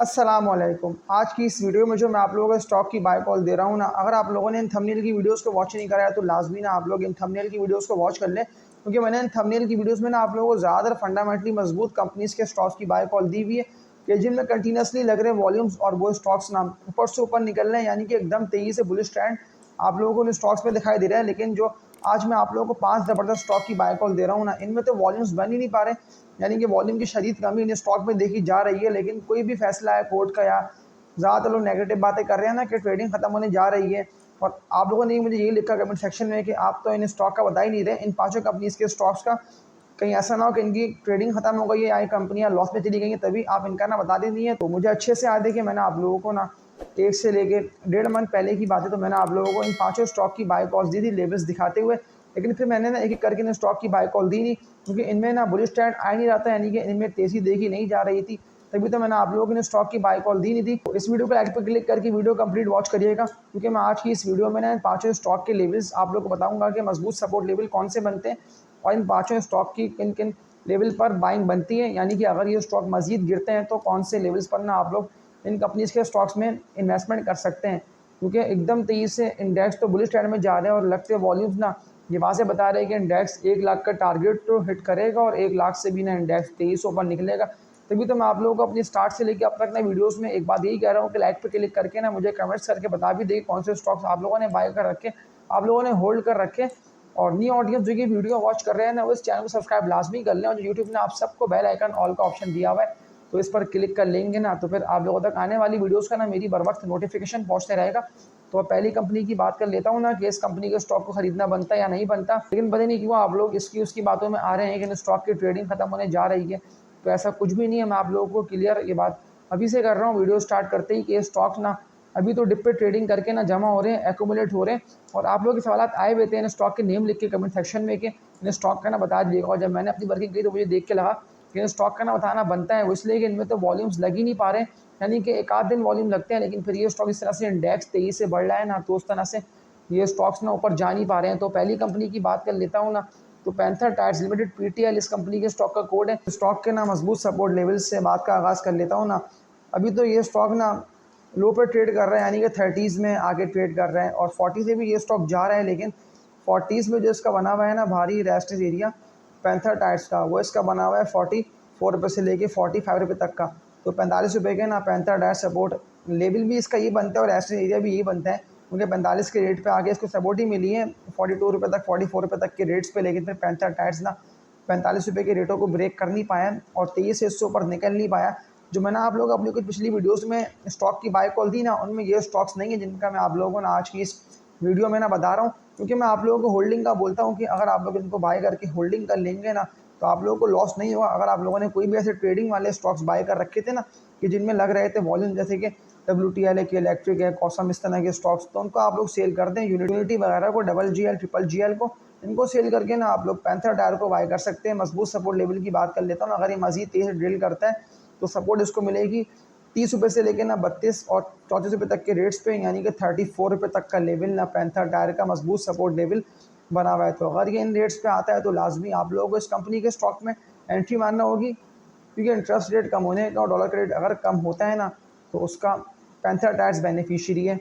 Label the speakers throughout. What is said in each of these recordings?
Speaker 1: अस्सलामुअलैकुम। आज की इस वीडियो में जो मैं आप लोगों को स्टॉक की बाय कॉल दे रहा हूँ ना, अगर आप लोगों ने इन थंबनेल की वीडियोस को वॉच नहीं करा है तो लाजमी ना आप लोग इन थंबनेल की वीडियोस को वॉच कर लें, क्योंकि मैंने इन थंबनेल की वीडियोस में ना आप लोगों को ज़्यादातर फंडामेंटली मजबूत कंपनीज़ के स्टॉक्स की बाय कॉल दी हुई है कि जिनमें कंटिन्यूसली लग रहे वॉल्यूम्स और वो स्टॉक्स ना ऊपर से ऊपर निकल रहे हैं, यानी कि एकदम तेज़ी से बुलिश ट्रेंड आप लोगों को इन स्टॉक्स में दिखाई दे रहा है। लेकिन जो आज मैं आप लोगों को 5 ज़बरदस्त स्टॉक की बाय कॉल दे रहा हूँ ना, इनमें तो वॉल्यूम्स बन ही नहीं पा रहे, यानी कि वॉल्यूम की शदीद कमी इन स्टॉक में देखी जा रही है। लेकिन कोई भी फैसला है कोर्ट का या ज़्यादातर लोग नेगेटिव बातें कर रहे हैं ना कि ट्रेडिंग खत्म होने जा रही है। और आप लोगों ने मुझे यही लिखा कमेंट सेक्शन में कि आप तो इन स्टॉक का बता ही नहीं रहे, इन पांचों कंपनीज के स्टॉक्स का। कहीं ऐसा ना हो कि इनकी ट्रेडिंग खत्म हो गई है या ये कंपनियां लॉस में चली गई हैं तभी आप इनका ना बता देनी है। तो मुझे अच्छे से याद है कि मैंने आप लोगों को ना 1 से लेके 1.5 मंथ पहले की बात है, तो मैंने आप लोगों को इन पांचों स्टॉक की बाय कॉल्स दी थी लेवल्स दिखाते हुए। लेकिन फिर मैंने ना एक एक करके इन स्टॉक की बाय कॉल दी नहीं, क्योंकि इनमें ना बुलिश ट्रेंड आ ही नहीं रहा था, यानी कि इनमें तेजी देखी नहीं जा रही थी। तभी तो मैंने आप लोगों को इन स्टॉक की बाय कॉल दी नहीं थी। तो इस वीडियो को लाइक पर क्लिक करके वीडियो कंप्लीट वॉच करिएगा, क्योंकि मैं आज की इस वीडियो में ना इन पांचों स्टॉक के लेवल्स आप लोग को बताऊंगा कि मजबूत सपोर्ट लेवल कौन से बनते हैं और इन पांचों स्टॉक की किन किन लेवल पर बाइंग बनती है, यानी कि अगर ये स्टॉक मजीद गिरते हैं तो कौन से लेवल्स पर ना आप लोग इन कंपनीज के स्टॉक्स में इन्वेस्टमेंट कर सकते हैं। क्योंकि एकदम तेजी से इंडेक्स तो बुलिश ट्रेंड में जा रहे हैं और लगते वॉल्यूम्स ना ये वहाँ से बता रहे हैं कि इंडेक्स 1 लाख का टारगेट तो हिट करेगा और 1 लाख से भी ना इंडेक्स 2300 पर निकलेगा। तभी तो मैं आप लोगों को अपनी स्टार्ट से लेकर अब तक ना वीडियोस में एक बात यही कह रहा हूँ कि लाइक पे क्लिक करके ना मुझे कमेंट्स करके बता भी दे कौन से स्टॉक्स आप लोगों ने बाय कर रखे, आप लोगों ने होल्ड कर रखे। और न्यू ऑडियंस जो कि वीडियो वॉच कर रहे हैं ना, वो इस चैनल को सब्सक्राइब लाजमी कर लें, और जो यूट्यूब ने आप सबको बेल आइकन ऑल का ऑप्शन दिया हुआ है तो इस पर क्लिक कर लेंगे ना, तो फिर आप लोगों तक आने वाली वीडियोस का ना मेरी बर वक्त नोटिफिकेशन पहुंचते रहेगा। तो पहली कंपनी की बात कर लेता हूँ ना कि इस कंपनी के स्टॉक को खरीदना बनता है या नहीं बनता। लेकिन पता नहीं क्यों आप लोग इसकी उसकी बातों में आ रहे हैं कि स्टॉक की ट्रेडिंग खत्म होने जा रही है। तो ऐसा कुछ भी नहीं है, मैं आप लोगों को क्लियर ये बात अभी से कर रहा हूँ वीडियो स्टार्ट करते ही कि ये स्टॉक्स ना अभी तो डिप पे ट्रेडिंग करके ना जमा हो रहे हैं, एक्यूमुलेट हो रहे हैं। और आप लोग के सवाल आए हुए थे इन स्टॉक के नेम लिख के कमेंट सेक्शन में कि इन स्टॉक का ना बता दीजिएगा, और जब मैंने अपनी वर्किंग की तो मुझे देख के लगा कि इन स्टॉक का ना बताना बनता है, वो इसलिए कि इनमें तो वॉल्यूम्स लग ही नहीं पा रहे हैं, यानी कि एक आध दिन वॉल्यूम लगते हैं। लेकिन फिर ये स्टॉक इस तरह से इंडेक्स तेजी से बढ़ रहा है ना, तो उस तरह से ये स्टॉक्स ना ऊपर जा नहीं पा रहे हैं। तो पहली कंपनी की बात कर लेता हूँ ना, तो पैंथर टायर्स लिमिटेड पीटीएल इस कंपनी के स्टॉक का कोड है। स्टॉक के ना मजबूत सपोर्ट लेवल्स से बात का आगाज़ कर लेता हूँ ना। अभी तो ये स्टॉक ना लो पे ट्रेड कर रहा है, यानी कि 30s में आगे ट्रेड कर रहा है, और 40 से भी ये स्टॉक जा रहा है। लेकिन 40s में जो इसका बना हुआ है ना भारी रेस्टेज एरिया पैंथर टायर्स का, वो इसका बना हुआ है 44 रुपये से लेके 45 रुपये तक का। तो 45 रुपये के ना पैंथर टायर सपोर्ट लेवल भी इसका ये बनता है और रेस्टेज एरिया भी यही बनता है, क्योंकि 45 के रेट पे आगे इसको सपोर्ट ही मिली है 42 रुपये तक 44 रुपये तक के रेट्स पे। लेकिन फिर पैंथर टायर्स ना 45 रुपये के रेटों को ब्रेक कर नहीं पाया और 23 से इससे ऊपर निकल नहीं पाया। जो मैंने आप लोग अपनी कुछ पिछली वीडियोस में स्टॉक की बाय कॉल दी ना, उनमें ये स्टॉक्स नहीं है जिनका मैं आप लोगों को ना आज की इस वीडियो में ना बता रहा हूँ। क्योंकि मैं आप लोगों को होल्डिंग का बोलता हूँ कि अगर आप लोग इनको बाय करके होल्डिंग कर लेंगे ना, तो आप लोगों को लॉस नहीं होगा। अगर आप लोगों ने कोई भी ऐसे ट्रेडिंग वाले स्टॉक्स बाय कर रखे थे ना कि जिनमें लग रहे थे वॉल्यूम, जैसे कि WTL है, कि इलेक्ट्रिक है, कॉसम, इस तरह के स्टॉक्स, तो उनको आप लोग सेल कर दें। यूनिटी वगैरह को, GGL, GGL को, इनको सेल करके ना आप लोग पैंथर टायर को बाय कर सकते हैं। मजबूत सपोर्ट लेवल की बात कर लेता हूँ, अगर ये मजीद तेज ड्रिल करता है तो सपोर्ट इसको मिलेगी 30 रुपये से लेकर ना 32 और 34 रुपये तक के रेट्स पे, यानी कि 34 रुपये तक का लेवल ना पैंथर टायर का मजबूत सपोर्ट लेवल बना हुआ है। तो अगर ये इन रेट्स पे आता है तो लाजमी आप लोगों को इस कंपनी के स्टॉक में एंट्री मारना होगी, क्योंकि इंटरेस्ट रेट कम होने का और डॉलर का रेट अगर कम होता है ना, तो उसका पैंथर टायर्स बेनिफिशियरी है,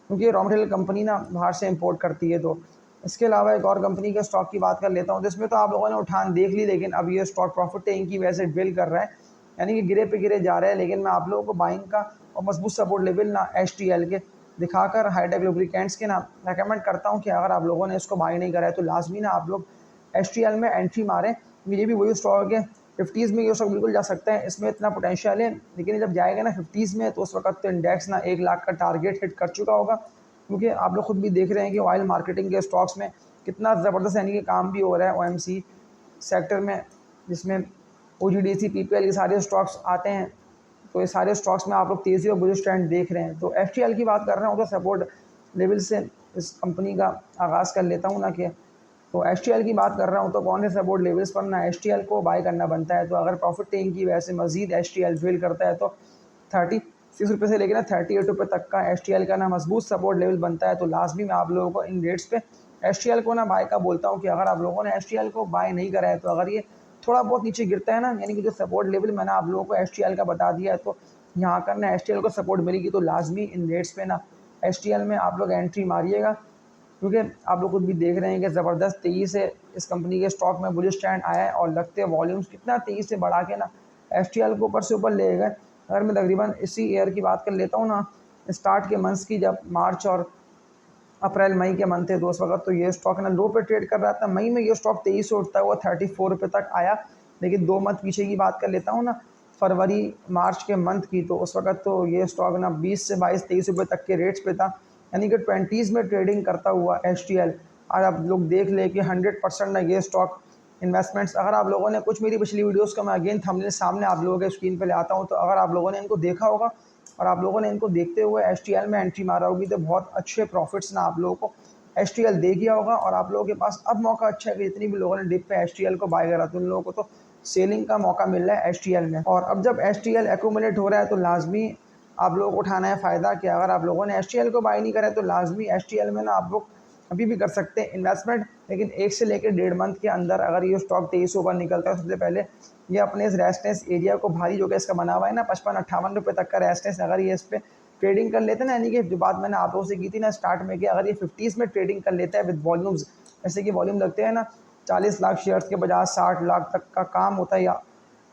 Speaker 1: क्योंकि रॉ मटेरियल कंपनी ना बाहर से इंपोर्ट करती है। तो इसके अलावा एक और कंपनी के स्टॉक की बात कर लेता हूँ, जिसमें तो आप लोगों ने उठान देख ली, लेकिन अब ये स्टॉक प्रॉफिट टेकिंग की वजह से ड्रिल कर रहा है, यानी कि गिरे पे गिरे जा रहा है। लेकिन मैं आप लोगों को बाइंग का और मजबूत सपोर्ट लेवल ना HTL के दिखाकर हाईटेक लुब्रिकेंट्स के ना रेकमेंड करता हूँ कि अगर आप लोगों ने इसको बाई नहीं करा है तो लाजमी ना आप लोग HTL में एंट्री मारें। ये भी वही स्टॉक है, 50s में ये स्टॉक बिल्कुल जा सकता है, इसमें इतना पोटेंशियल है। लेकिन जब जाएगा ना 50s में, तो उस वक्त तो इंडेक्स ना 1 लाख का टारगेट हिट कर चुका होगा, क्योंकि आप लोग खुद भी देख रहे हैं कि ऑयल मार्केटिंग के स्टॉक्स में कितना ज़बरदस्त यानी कि काम भी हो रहा है OMC सेक्टर में, जिसमें OGDC, PPL ये सारे स्टॉक्स आते हैं। तो ये सारे स्टॉक्स में आप लोग तेज़ी और बुलिश ट्रेंड देख रहे हैं। तो FTL की बात कर रहा हूँ तो सपोर्ट लेवल से इस कंपनी का आगाज़ कर लेता हूँ ना कि, तो HTL की बात कर रहा हूँ तो कौन से सपोर्ट लेवल्स पर ना HTL को बाय करना बनता है। तो अगर प्रॉफिट टेकिंग की वजह से मजीद HTL फेल करता है तो 36 रुपये से लेकर ना 38 रुपये तक का HTL का ना मजबूत सपोर्ट लेवल बनता है। तो लाजमी मैं आप लोगों को इन रेट्स पे HTL को ना बाय का बोलता हूँ कि अगर आप लोगों ने HTL को बाय नहीं करा है, तो अगर ये थोड़ा बहुत नीचे गिरता है ना, यानी कि जो सपोर्ट लेवल मैंने आप लोगों को HTL का बता दिया है, तो यहाँ करना एस को सपोर्ट मिलेगी तो लाजमी इन रेट्स पे ना एस में आप लोग एंट्री मारिएगा, क्योंकि आप लोग खुद भी देख रहे हैं कि ज़बरदस्त तेज़ी से इस कंपनी के स्टॉक में बुलिश ट्रेंड आया है और लगते वॉल्यूम्स कितना तेज़ी से बढ़ा के ना एस को ऊपर से ऊपर ले गए। अगर मैं तकरीबन इसी ईयर की बात कर लेता हूँ ना, स्टार्ट के मंथ्स की, जब मार्च और अप्रैल मई के मंथ थे तो उस वक्त तो ये स्टॉक ना लो पे ट्रेड कर रहा था। मई में ये स्टॉक तेईस से उठता हुआ 34 रुपये तक आया। लेकिन 2 मंथ पीछे की बात कर लेता हूँ ना, फरवरी मार्च के मंथ की, तो उस वक्त तो ये स्टॉक ना 20 से 22-23 रुपये तक के रेट्स पे था, यानी कि 20s में ट्रेडिंग करता हुआ एस आज आप लोग देख ले कि 100% ना ये स्टॉक इन्वेस्टमेंट्स, अगर आप लोगों ने कुछ मेरी पिछली वीडियोस को मैं अगेन थंबनेल सामने आप लोगों के स्क्रीन पे ले आता हूँ, तो अगर आप लोगों ने इनको देखा होगा और आप लोगों ने इनको देखते हुए एस में एंट्री मारा होगी तो बहुत अच्छे प्रॉफिट्स ना आप लोगों को एस दे गया होगा। और आप लोगों के पास अब मौका अच्छा है कि जितनी भी लोगों ने डिप पे एस को बाय करा तो उन लोगों को तो सेलिंग का मौका मिल रहा है एस में। और अब जब एस एक्यूमुलेट हो रहा है तो लाजमी आप लोगों को उठाना है फ़ायदा, कि अगर आप लोगों ने एस को बाय नहीं करा है तो लाजमी एस में ना आप लोग अभी भी कर सकते हैं इन्वेस्टमेंट, लेकिन 1 से लेकर 1.5 मंथ के अंदर अगर ये स्टॉक 23 ऊपर निकलता है, सबसे पहले ये अपने इस रेजिस्टेंस एरिया को भारी जो कि इसका बना हुआ है ना 55-58 रुपये तक का रेजिस्टेंस, अगर ये इस पर ट्रेडिंग कर लेते हैं ना, यानी कि जो बात मैंने आप लोगों से की थी ना स्टार्ट में, कि अगर ये 50s में ट्रेडिंग कर लेता है विद वॉल्यूम्स, जैसे कि वॉल्यूम लगते हैं ना 40 लाख शेयर्स के बजाय 60 लाख तक का काम होता है, या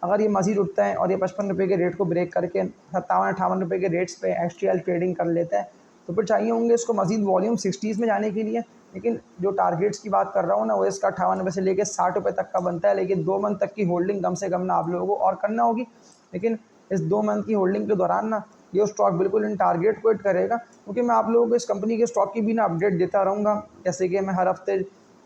Speaker 1: अगर ये मज़ीद उठता है और ये 55 रुपये के रेट को ब्रेक करके 57-58 रुपये के रेट्स पे एस ट्रेडिंग कर लेता है, तो फिर चाहिए होंगे इसको मज़ीद वॉल्यूम 60s में जाने के लिए। लेकिन जो टारगेट्स की बात कर रहा हूँ ना, वो इसका 58 रुपये से लेकर 60 रुपये तक का बनता है, लेकिन 2 मंथ तक की होल्डिंग कम से कम ना आप लोगों को और करना होगी। लेकिन इस 2 मंथ की होल्डिंग के दौरान ना ये स्टॉक बिल्कुल इन टारगेट को हिट करेगा, क्योंकि मैं आप लोगों को इस कंपनी के स्टॉक की भी ना अपडेट देता रहूँगा। जैसे कि मैं हर हफ्ते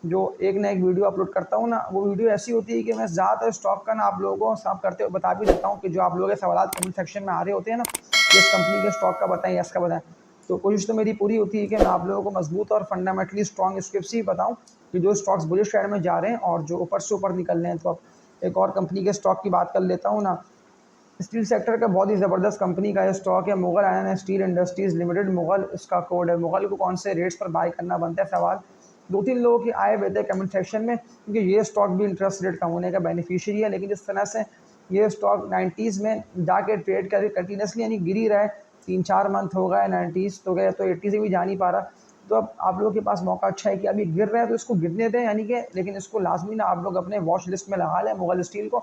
Speaker 1: जो एक ना एक वीडियो अपलोड करता हूँ ना, वो वीडियो ऐसी होती है कि मैं ज़्यादातर स्टॉक का ना आप लोगों को साफ करते हुए बता भी देता हूँ, कि जो आप लोगों के सवाल कमेंट सेक्शन में आ रहे होते हैं ना, कि इस कंपनी के स्टॉक का बताएं, यस का बताएं, तो कोशिश तो मेरी पूरी होती है कि मैं आप लोगों को मजबूत और फंडामेंटली स्ट्रॉन्ग स्क्रिप्ट्स ही बताऊँ, कि जो स्टॉक्स बुलिश ट्रेंड में जा रहे हैं और जो ऊपर से ऊपर निकल रहे हैं। तो अब एक और कंपनी के स्टॉक की बात कर लेता हूँ ना, स्टील सेक्टर का बहुत ही ज़बरदस्त कंपनी का ये स्टॉक है, Mughal iron and steel industries limited. Mughal इसका कोड है। मुगल को कौन से रेट्स पर बाय करना बनता है, सवाल 2-3 लोगों के आए हुए थे कमेंट सेक्शन में, क्योंकि ये स्टॉक भी इंटरेस्ट रेट कम होने का बेनिफिशियरी है। लेकिन जिस तरह से ये स्टॉक 90s में जाके ट्रेड करके कंटिन्यूसली यानी गिर ही रहा है, 3-4 मंथ हो गए 90s तो गए, तो 80 से भी जा नहीं पा रहा। तो अब आप लोगों के पास मौका अच्छा है कि अभी गिर रहा है तो इसको गिरने दें, यानी कि, लेकिन इसको लाजमी ना आप लोग अपने वॉच लिस्ट में लगा लें मुगल स्टील को।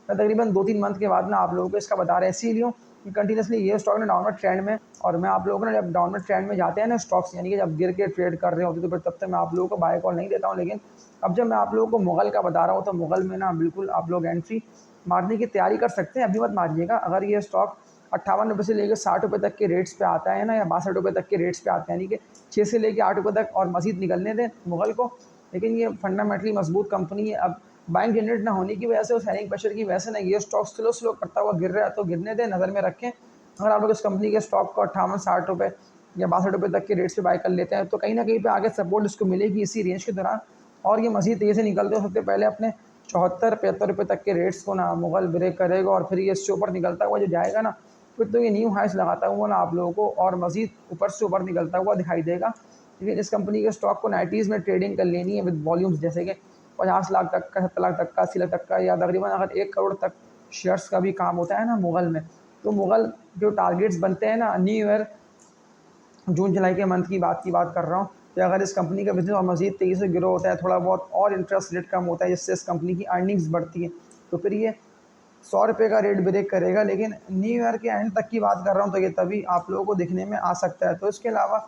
Speaker 1: मैं तकरीबन 2-3 मंथ के बाद ना आप लोगों को इसका बता रहा है, इसीलिए कि कंटिन्यूसली ये स्टॉक ना डाउनवर्ड ट्रेंड में, और मैं आप लोगों को ना जब डाउनवर्ड ट्रेंड में जाते हैं ना स्टॉक्स, यानी कि जब गिर के ट्रेड कर रहे होते तो फिर तब तक मैं आप लोगों को बाय कॉल नहीं देता हूँ। लेकिन अब जब मैं आप लोगों को मुगल का बता रहा हूँ तो मुगल में ना बिल्कुल आप लोग एंट्री मारने की तैयारी कर सकते हैं, अभी मत मारिएगा। अगर ये स्टॉक 58 रुपये से लेकर 60 रुपये तक के रेट्स पे आता है ना, या 62 रुपये तक के रेट्स पे आते हैं, यानी कि 6 से लेकर 8 रुपये तक और मजीद निकलने दें मुगल को। लेकिन ये फंडामेंटली मजबूत कंपनी है। अब बैंक जनरेट ना होने की वजह से और सेलिंग प्रेशर की वजह से ना ये स्टॉक स्लो स्लो करता हुआ गिर रहा है, तो गिरने दें, नज़र में रखें। अगर आप लोग इस कंपनी के स्टॉक को 58-60 रुपये या 62 रुपये तक के रेट से बाय कर लेते हैं, तो कहीं ना कहीं पे आगे सपोर्ट इसको मिलेगी इसी रेंज के दौरान, और ये मज़ीद तेज़ी से निकलते हो सबसे पहले अपने 74-75 रुपये तक के रेट्स को ना मुगल ब्रेक करेगा, और फिर ये इससे ऊपर निकलता हुआ जो जाएगा ना, फिर तो ये न्यू हाइस लगाता हुआ ना आप लोगों को और मज़ीद ऊपर से ऊपर निकलता हुआ दिखाई देगा। लेकिन इस कंपनी के स्टॉक को 90s में ट्रेडिंग कर लेनी है विद वॉल्यूम्स, जैसे कि 50 लाख तक का, 70 लाख तक का, 80 लाख तक का, या तकरीबन अगर 1 करोड़ तक शेयर्स का भी काम होता है ना मुगल में, तो मुगल जो टारगेट्स बनते हैं ना न्यू ईयर जून जुलाई के मंथ की बात कर रहा हूँ, कि अगर इस कंपनी का बिजनेस और मज़ीद तेज़ी से ग्रो होता है, थोड़ा बहुत और इंटरेस्ट रेट कम होता है जिससे इस कंपनी की अर्निंग्स बढ़ती है, तो फिर ये 100 रुपये का रेट ब्रेक करेगा। लेकिन न्यू ईयर के एंड तक की बात कर रहा हूँ, तो ये तभी आप लोगों को दिखने में आ सकता है। तो इसके अलावा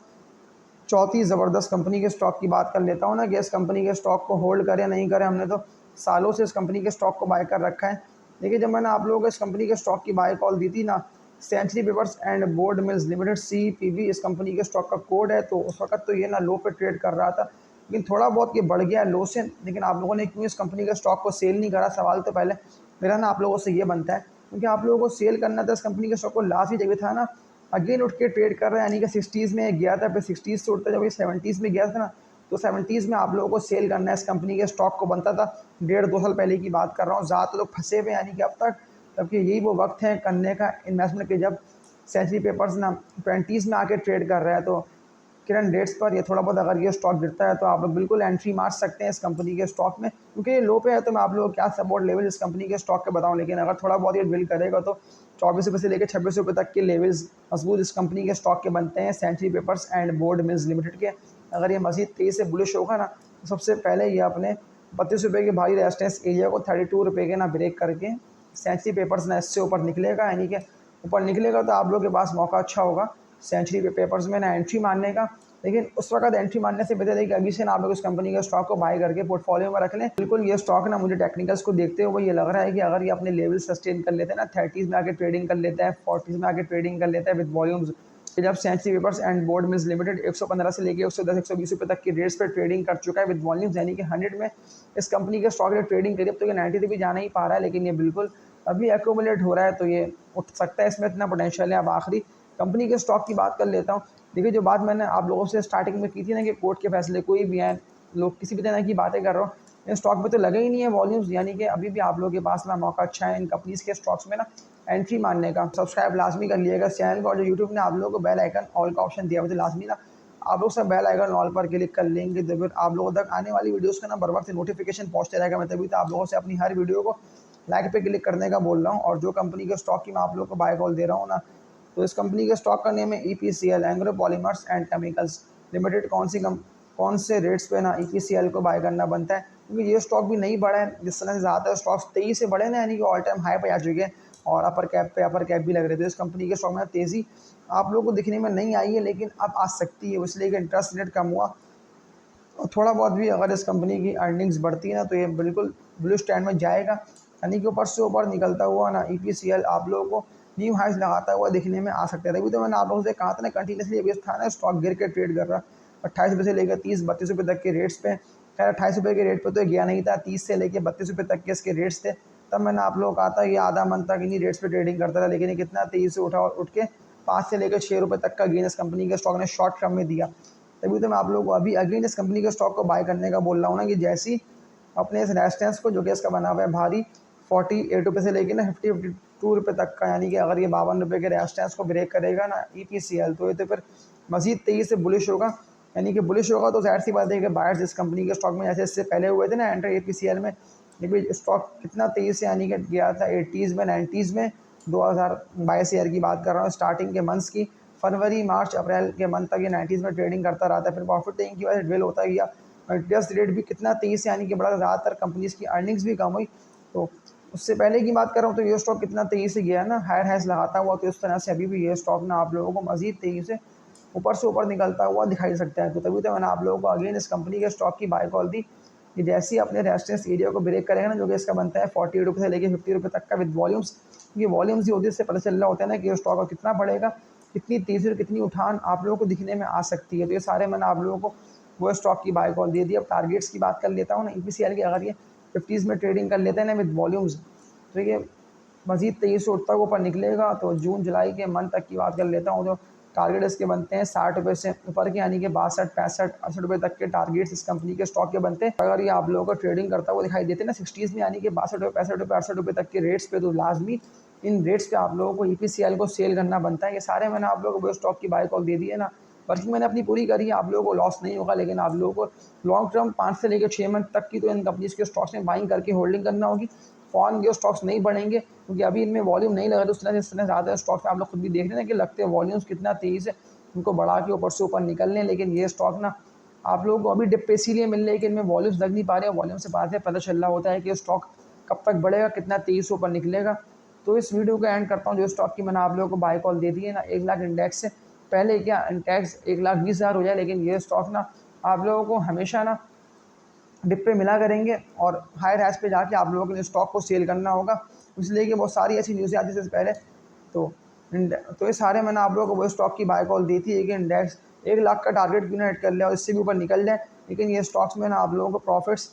Speaker 1: चौथी ज़बरदस्त कंपनी के स्टॉक की बात कर लेता हूँ ना, कि इस कंपनी के स्टॉक को होल्ड करें नहीं करें, हमने तो सालों से इस कंपनी के स्टॉक को बाय कर रखा है। लेकिन जब मैंने आप लोगों को इस कंपनी के स्टॉक की बाय कॉल दी थी ना, century papers and board mills limited CPB इस कंपनी के स्टॉक का कोड है, तो उस वक्त तो ये ना लो पे ट्रेड कर रहा था, लेकिन थोड़ा बहुत ये बढ़ गया लो से। लेकिन आप लोगों ने क्यों इस कंपनी के स्टॉक को सेल नहीं करा, सवाल तो पहले मेरा ना आप लोगों से ये बनता है, क्योंकि आप लोगों को सेल करना था इस कंपनी के स्टॉक को, लास्ट ही जगह था ना अगेन उठ के ट्रेड कर रहा है, यानी कि 60s में गया था, फिर 60s से उठता जब ये 70s में गया था ना, तो 70s में आप लोगों को सेल करना है इस कंपनी के स्टॉक को, बनता था 1.5-2 साल पहले की बात कर रहा हूँ। ज़्यादातर लोग फंसे हुए यानी कि अब तक, जबकि यही वो वक्त है करने का इन्वेस्टमेंट के जब सेंचुरी पेपर्स ना 20s में आके ट्रेड कर रहा है। तो करंट डेट्स पर ये थोड़ा बहुत अगर ये स्टॉक गिरता है तो आप लोग बिल्कुल एंट्री मार सकते हैं इस कंपनी के स्टॉक में, क्योंकि ये लो पे है। तो मैं आप लोगों को क्या सपोर्ट लेवल इस कंपनी के स्टॉक के बताऊं, लेकिन अगर थोड़ा बहुत ये बिल्ड करेगा तो 24 रुपये से लेकर 26 रुपये तक के लेवल्स मजबूत इस कंपनी के स्टॉक के बनते हैं, century papers and board mills limited के। अगर ये मजीद तेज़ी से बुलिश होगा ना, तो सबसे पहले ये अपने 32 रुपये के भारी रेजिस्टेंस एरिया को 32 रुपये के ना ब्रेक करके सेंचुरी पेपर्स ना इससे ऊपर निकलेगा, यानी कि ऊपर निकलेगा तो आप लोगों के पास मौका अच्छा होगा सेंचुरी पेपर्स में ना एंट्री मारने का। लेकिन उस वक्त एंट्री मारने से बेहतर है कि अभी से ना आप लोग इस कंपनी के स्टॉक को बाय करके पोर्टफोलियो में रख लें। बिल्कुल ये स्टॉक ना मुझे टेक्निकल्स को देखते हुए ये लग रहा है कि अगर ये अपने लेवल सस्टेन कर लेते हैं ना, 30s में आके ट्रेडिंग कर लेता है, 40s में आके ट्रेडिंग कर लेता है विद वॉल्यूम्स, जब century papers and board mills limited 115 से लेकर 110 120 रुपये तक की रेट्स पर ट्रेडिंग कर चुका है विद वॉल्यूम्स, यानी कि 100 में इस कंपनी के स्टॉक ने ट्रेडिंग करी। अब तो ये 90 भी जाना ही पा रहा है, लेकिन ये बिल्कुल अभी एक्यूमुलेट हो रहा है, तो ये उठ सकता है, इसमें इतना पोटेंशियल है। अब आखिरी कंपनी के स्टॉक की बात कर लेता हूँ। देखिए, जो बात मैंने आप लोगों से स्टार्टिंग में की थी ना कि कोर्ट के फैसले कोई भी हैं, लोग किसी भी तरह की बातें कर रहा हूँ, इन स्टॉक में तो लगे ही नहीं है वॉल्यूम्स, यानी कि अभी भी आप लोगों के पास ना मौका अच्छा है इन कंपनीज के स्टॉक्स में ना एंट्री मारने का। सब्सक्राइब लाजमी कर लिएगा इस चैनल को, और जो यूट्यूब ने आप लोगों को बेल आइकन ऑल का ऑप्शन दिया हुआ, तो लाजमी ना आप लोग सब बेल आइकन ऑल पर क्लिक कर लेंगे, तो फिर आप लोगों तक आने वाली वीडियोस का ना बर वक्त नोटिफिकेशन पहुंचते रहेगा। मैं तभी तो आप लोगों से अपनी हर वीडियो को लाइक पे क्लिक करने का बोल रहा हूँ। और जो कंपनी के स्टॉक की मैं आप लोगों को बाय कॉल दे रहा हूँ ना, तो इस कंपनी के स्टॉक का नेम है EPCL Engro polymers and chemicals limited. कौन से रेट्स पे ना EPCL को बाय करना बनता है, क्योंकि ये स्टॉक भी नहीं बढ़ा है जिस तरह से ज़्यादातर स्टॉक्स तेज़ी से बढ़े ना, यानी कि ऑल टाइम हाई पे आ चुके हैं और अपर कैप भी लग रहे थे। इस कंपनी के स्टॉक में तेज़ी आप लोगों को दिखने में नहीं आई है, लेकिन अब आ सकती है, इसलिए कि इंटरेस्ट रेट कम हुआ और थोड़ा बहुत भी अगर इस कंपनी की अर्निंग्स बढ़ती है ना, तो ये बिल्कुल ब्लू स्टैंड में जाएगा, यानी कि ऊपर से ऊपर निकलता हुआ ना EPCL आप लोगों को न्यू हाइस लगाता हुआ दिखने में आ सकता है। तभी तो मैंने आप लोगों से कहा था ना, कंटिन्यूसली अभी था ना स्टॉक गिर के ट्रेड कर रहा 28 रुपये से लेकर 30-32 रुपये तक के रेट्स पे। खैर 28 रुपये के रेट पे तो गया नहीं था, 30 से लेकर 32 रुपये तक के इसके रेट्स थे। तब मैंने आप लोगों को कहा था ये आधा मंथ तक इन्हीं रेट्स पे ट्रेडिंग करता था, लेकिन ये कितना तेज़ी से उठा और उठ के 5 से लेकर 6 रुपये तक का गेन इस कंपनी के स्टॉक ने शॉर्ट टर्म में दिया। तभी तो मैं आप लोगों को अभी अगेन इस कंपनी के स्टॉक को बाय करने का बोल रहा हूँ ना, कि जैसी अपने इस रेजिस्टेंस को, जो कि इसका बना हुआ है भारी 48 रुपये से लेकर ना 52 रुपये तक का, यानी कि अगर ये 52 रुपये के रेजिस्टेंस को ब्रेक करेगा ना EPCL, तो ये तो फिर मजीद तेज़ी से बुलिश होगा। यानी कि बुलिश होगा तो जाहिर सी बात है कि बायर्स इस कंपनी के स्टॉक में जैसे इससे पहले हुए थे ना एंटर EPCL में, लेकिन स्टॉक कितना तेज़ी से यानी कि गया था 80s में 90s में। 2022 ईयर की बात कर रहा हूँ, स्टार्टिंग के मंथ्स की, फरवरी मार्च अप्रैल के मंथ तक ये 90s में ट्रेडिंग करता रहा था, फिर प्रॉफिट टेकिंग की वजह से ड्वेल होता गया, इंटरेस्ट रेट भी कितना तेज़ी से यानी कि बड़ा, ज़्यादातर कंपनीज़ की अर्निंग्स भी कम हुई। तो उससे पहले की बात कर रहा हूँ, तो ये स्टॉक कितना तेज़ी से गया ना, हायर हाइस लगाता हुआ, तो इस तरह से अभी भी ये स्टॉक ना आप लोगों को मजीद तेज़ी से ऊपर निकलता हुआ दिखाई सकता है। तो तभी तो मैंने आप लोगों को अगेन इस कंपनी के स्टॉक की बाय कॉल दी कि जैसे ही अपने रेजिस्टेंस एरिया को ब्रेक करेगा ना, जो कि इसका बनता है 48 रुपये से लेकर 50 रुपये तक का विद वॉल्यूम्स, ये वॉल्यूम्स ही होती है, इससे पता चल रहा होता है ना कि ये स्टॉक कितना बढ़ेगा, कितनी तेज़ी और कितनी उठान आप लोगों को दिखने में आ सकती है। तो ये सारे मैंने आप लोगों को वो स्टॉक की बाय कॉल दे दी। अब टारगेट्स की बात कर लेता हूँ ना, EPCL की अगर ये 50s में ट्रेडिंग कर लेते हैं ना विद वॉल्यूम्स, तो ये मज़ीद तेज़ी से उठता हुआ ऊपर निकलेगा। तो जून जुलाई के मंथ तक की बात कर लेता हूँ, तो टारगेट इसके बनते हैं 60 रुपये से ऊपर के, यानी कि 62 65 68 रुपये तक के टारगेट्स इस कंपनी के स्टॉक के बनते हैं। अगर ये आप लोगों को ट्रेडिंग करता हुआ दिखाई देते हैं ना 60s में, यानी कि 62 रुपये 65 रुपये 68 रुपये तक के रेट्स पे, तो लाजमी इन रेट्स पे आप लोगों को EPCL को सेल करना बनता है। ये सारे मैंने आप लोगों को वो स्टॉक की बाय कॉल दे दी है ना, वर्किंग मैंने अपनी पूरी करी है, आप लोगों को लॉस नहीं होगा। लेकिन आप लोगों को लॉन्ग टर्म 5 से लेकर 6 मंथ तक की तो इन कंपनीज के स्टॉक्स में बाइंग करके होल्डिंग करना होगी। फॉरन के स्टॉक्स नहीं बढ़ेंगे, क्योंकि अभी इनमें वॉल्यूम नहीं लगा, तो उस तरह से ज़्यादा स्टॉक्स आप लोग खुद भी देख रहे हैं कि लगते हैं वॉल्यूम्स कितना तेज़ी से उनको बढ़ा के ऊपर से ऊपर निकल लें। लेकिन ये स्टॉक ना आप लोगों को अभी डिप पे इसीलिए मिल रहे हैं कि इनमें वॉल्यूम्स लग नहीं पा रहे हैं। वॉल्यूम से बाद में पता चल रहा होता है कि स्टॉक कब तक बढ़ेगा, कितना तेज़ी से ऊपर निकलेगा। तो इस वीडियो को एंड करता हूँ। जो स्टॉक की मैंने आप लोगों को बाय कॉल दे दी है ना 1 लाख इंडेक्स से पहले, क्या इंडेक्स 1,20,000 हो जाए, लेकिन ये स्टॉक ना आप लोगों को हमेशा ना डिप पे मिला करेंगे और हायर हाइस पे जाके आप लोगों को स्टॉक को सेल करना होगा, इसलिए कि बहुत सारी ऐसी न्यूज़ें आती थी पहले। तो ये सारे मैंने आप लोगों को वो स्टॉक की बाय कॉल दी थी कि इंडेक्स 1 लाख का टारगेट क्यों ना हिट कर लिया और इससे भी ऊपर निकल जाए। लेकिन ये स्टॉक्स में ना आप लोगों को प्रॉफिट्स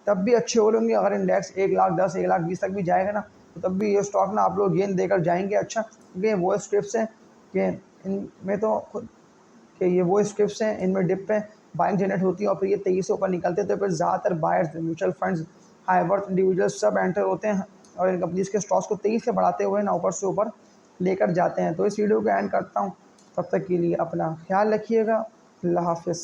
Speaker 1: तब भी अच्छे हो लेंगे अगर इंडेक्स 1,10,000 1,20,000 तक भी जाएगा ना, तो तब भी ये स्टॉक ना आप लोग गेन देकर जाएंगे। अच्छा, क्योंकि वो स्क्रिप्ट हैं कि इनमें तो खुद कि ये वो स्क्रिप्ट्स हैं, इनमें डिप पे बाइंग जनरेट होती है और फिर ये तेज़ी से ऊपर निकलते हैं, तो फिर ज़्यादातर buyers, mutual funds, high worth individuals सब एंटर होते हैं और इन कंपनीज़ के स्टॉक्स को तेज़ी से बढ़ाते हुए ना ऊपर से ऊपर लेकर जाते हैं। तो इस वीडियो को एंड करता हूँ, तब तक के लिए अपना ख्याल रखिएगा। अल्लाह हाफ़िज़।